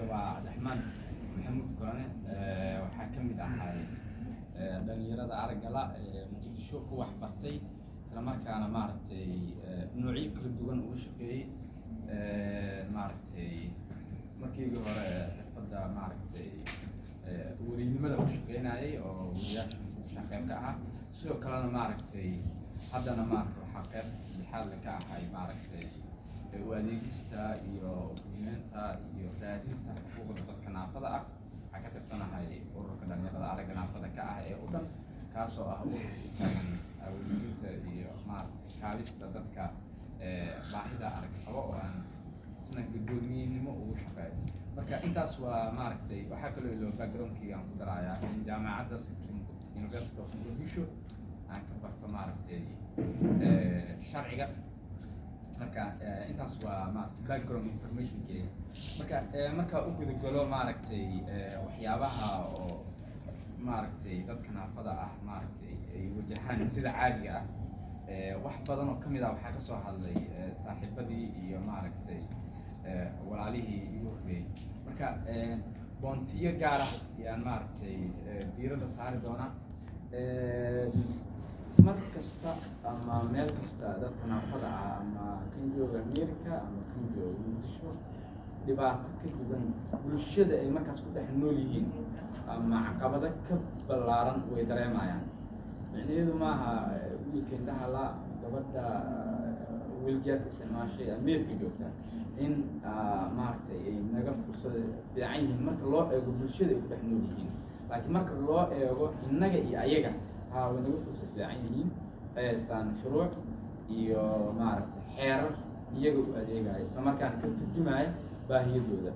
aniga waa Abdiraxmaan Maxamuud Korane waxaa ka mid ahay dhalinyarada aragala Muqdisho ku wax bartay isla markaana maaragtay noocyo kala duwan ugu shaqeeyay maaragtay markii hore xirfadda maaragtay wariynimada ku shaqeynayay oo wariyaasha qayb ka ah sidoo kalena maaragtay haddana maaragtay waxaa qayb lixaad ka ahay maaragtay adeegista iyo hubinta iyo raadinta xuquuqda dadka naafada ah waxaa ka tirsanahay ururka dhalinyarada aragga naafada ka ah ee u dhan kaasoo ah ururkan awoodinta iyo maaragtay kaabista dadka baahida arag qabo oo aan isna gudoomiyinimo ugu shaqeeyo marka intaas waa maaragtay waxaa kaloo ilo backgroundkii aan ku darayaa in jaamacadda University of Muqdisho aan ka barto maaragtay sharciga marka intaas waa maaragtay background information kee marka u gudagalo maaragtay waxyaabaha oo maaragtay dadka naafada ah maaragtay ay wajahaan sida caadiga ah wax badan oo kamid ah waxaa ka soo hadlay saaxiibadii iyo maaragtay walaalihii igu horreeyay marka boontiyo gaar ah ayaan maaragtay diiradda saari doonaa mar kasta ama meel kasta dadka naafada ah ama kan jooga America ama kan jooga Muqdisho dhibaato ka duwan bulshada ay markaas ku dhex nool yihiin ama caqabado ka ballaaran way dareemayaan micnaheedu maaha wiilka indhaha la gabadha wiilkeeda isticmaashay America joogta in maaragtay ay naga fursad fiican yihiin marka loo eego bulshada ay ku dhex nool yihiin laakiin marka loo eego innaga iyo ayaga way naga fursad fiican yihiin haystaan shuruuc iyo maaragtay xeerar iyaga u adeegaya isla markaana ka turjumaya baahiyadooda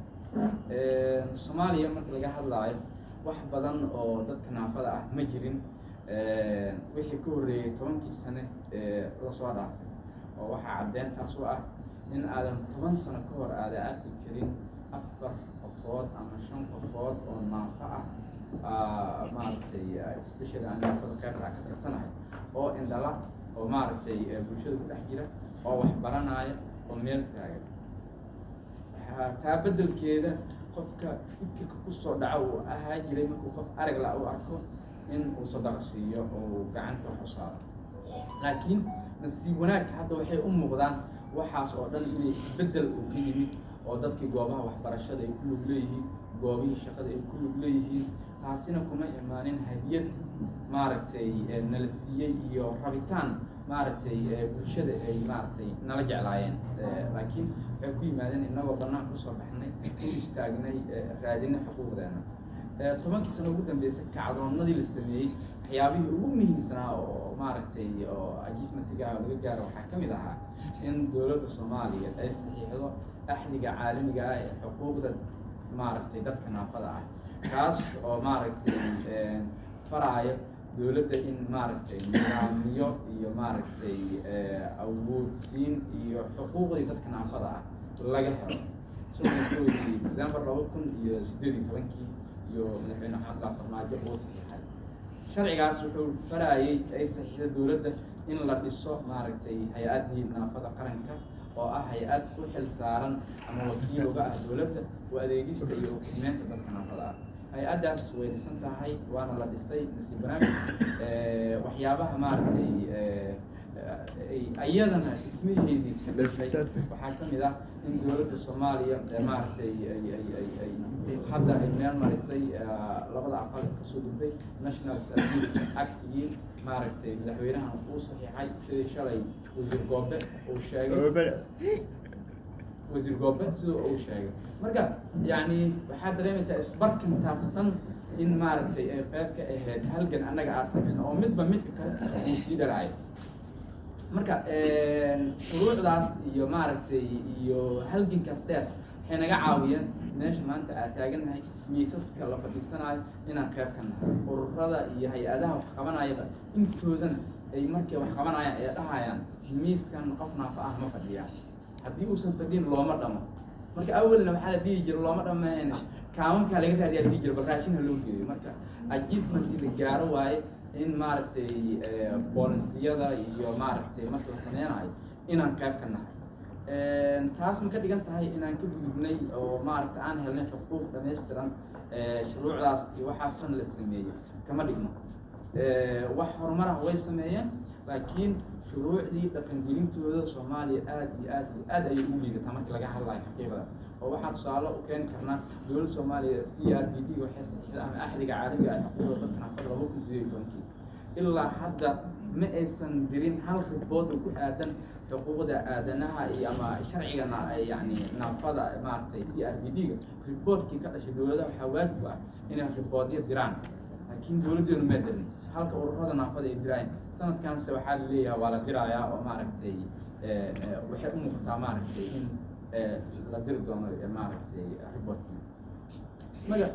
Soomaaliya marka laga hadlaayo wax badan oo dadka naafada ah ma jirin wixii ka horreeyay 10 sano la soo dhaafay oo waxaa caddeyntaas u ah in aadan 10 sano ka hor aada arki karin 4 qofood ama 5 qofood oo naafo ah maaragtay especially aan naafada qaybta ka tirsanahay oo indhala oo maaragtay bulshada ku dhex jira oo wax baranaya oo meel taagan taa beddelkeeda qofka fikirka ku soo dhaca uu ahaa jiray markuu qof arag la u arko in uu sadaqo siiyo oo gacanta wax u saaro laakiin nasiib wanaag hadda waxay u muuqdaan waxaas oo dhan inay beddel uu ka yimid oo dadkii goobaha waxbarashada ay ku lug leeyihiin goobihii shaqada ay ku lug leeyihiin taasina kuma imaanin hadiyad maaragtay nala siiyey iyo rabitaan maaragtay bulshada ay maaragtay nala jeclaayeen laakiin waxay ku yimaadeen innagoo bannaan ku soo baxnay u istaagnay raadina xuquuqdeena 10 sano ugu dambeysay kacdoonnadii la sameeyey waxyaabihii ugu muhiimsanaa oo maaragtay oo achievementiga laga gaaro waxaa ka mid ahaa in dowladda Soomaaliya ay saxiixdo axdiga caalamiga ah ee xuquuqda maaragtay dadka naafada ah kaas oo maaragtay faraayo dowladda in maaragtay nidaamyo iyo maaragtay awoodsiin iyo xuquuqdii dadka naafada ah laga helo suuqii December 2018 iyo madaxweyne Maxamed Farmaajo oo saxiixay sharcigaas wuxuu faraayay ay saxiixda dowladda in la dhiso maaragtay hay'adii naafada qaranka oo ah hay'ad u xil saaran ama wakiil uga ah dowladda oo adeegista iyo hubinta dadka naafada ah hay'adaas way dhisan tahay waana la dhisay nasiib wanaag waxyaabaha maaragtay ayadana ismaheedii ka dhashay waxaa ka mid ah in dowladda Soomaaliya maaragtay ay hadda ay meel marisay labada aqal ka soo gudbay National Security Act-gii maaragtay madaxweynaha uu saxiixay sidii shalay wasiir Goobe uu sheegay sidoo uu sheegay marka yani waxaa dareemaysaa isbarkantaas dhan in maaragtay ay qayb ka ahayd halgan annaga aan sameyn oo midba midka kale uu sii dhalacay marka shuruucdaas iyo maaragtay iyo halgankaas dheer waxay naga caawiyeen meesha maanta aan taagannahay miisaska la fadhiisanayo inaan qayb ka nahay ururada iyo hay-adaha wax qabanayaba intoodana ay markay wax qabanayaan ay dhahayaan miiskan qof naafa ah ma fadhiyaan haddii uusan fadhiin looma dhamo marka awalna waxaa la dhihi jira looma dhammayn kaamankaa laga raadiyaa la dhihi jira bal raashinha loo geeyo marka achievement la gaaro waaye in maaragtay boolisiyada iyo maaragtay marka la sameynayo inaan qayb ka nahay taas ma ka dhigan tahay inaan ka gudubnay oo maaragta aan helnay xuquuq dhammaystiran shuruucdaas iyo waxaasan la sameeyo kama dhigno wax horumar way sameeyeen laakiin shuruucdii dhaqangelintooda Soomaaliya aad ayay u liidataa markii laga hadlayo xaqiiqada oo waxaan tusaale u keeni karnaa dowladda Soomaaliya CRPD waxay saxiixday ama axdiga caalamiga ah xuquuqda dadka naafada 2018 ilaa hadda ma aysan dirin hal report oo ku aadan xuquuqda aadanaha iyo ama sharcigana yani naafada maartay CRPD-ga reportkii ka dhashay dowladda waxaa waajib ah inay reportyo diraan laakiin dowladdeenu ma dirin halka ururada naafada ay diraan sanadkaanse waxaa la leeyahay waa la dirayaa oo maaragtay waxay u muuqataa maaragtay in la diri doono maaragtay reportkii maga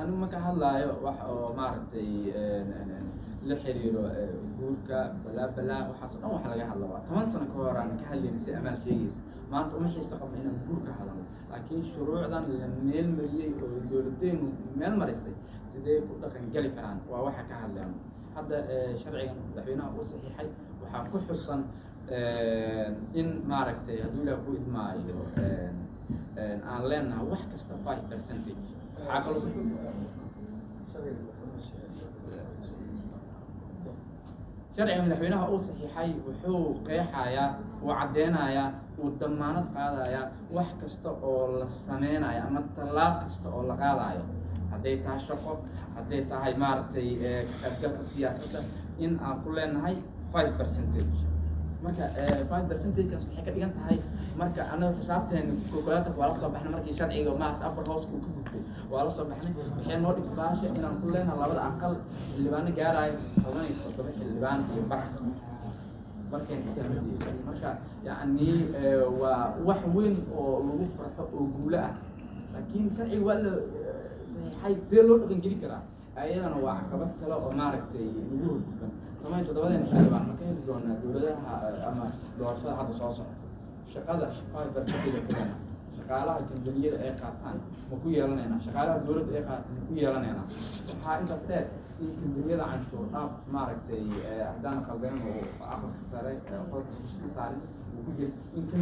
anigu marka hadlaayo wax oo maaragtay la xiriiro guurka balaa waxaas dhan wax laga hadlo 10 sano ka hor aan ka hadlaynay si amaan sheegaysa maanta uma xiiso qabno inaan guurka hadalno laakiin shuruucdan la meel mariyay oo dowladeenu meel marisay sidee ku dhaqan gali karaan waa waxa ka hadlayno hadda sharcigan madaxweynaha uu saxiixay waxaa ku xusan in maaragtay hadduu ilaaha ku idmaayo aan leenahay wax kasta 5% waxaa kaloo sharciga madaxweynaha uu saxiixay wuxuu qeexayaa uu caddeynayaa uu damaanad qaadayaa wax kasta oo la sameynayo ama tallaab kasta oo la qaadayo hadday tahay shaqo hadday tahay maaragtay ka qaybgalka siyaasadda in aan ku leenahay 5% marka 5%kaas waxay ka dhigan tahay marka anaga xisaabteena calculator waa la soo baxnay markii sharciga maaragtay upper house ku gudbay waa la soo baxnay waxay noo dhigtay baasha inaan ku leenahay labada aqal xildhibaano gaarayo 17 xildhibaan iyo bar markay intaamasiisay marka yani waa wax weyn oo lagu farxo oo guulo ah laakiin sharciga waa la saxiixay sidee loo dhaqan geli karaa ayadana waa caqabad kale oo maaragtay lagu horgudban كمان تدورين حلوة مكان يقولون دولتها أما دورتها هذا صوصة شقادة شقاي برسكيلة كمان شقالها كمدنية أي قاتان مكوية لنا هنا شقالها دولة أي قات مكوية لنا هنا وحا أنت فتاة إن كمدنية عن شورناف ماركتي أحدانا قلبين وآخر خسارة قلت خسارة وكوية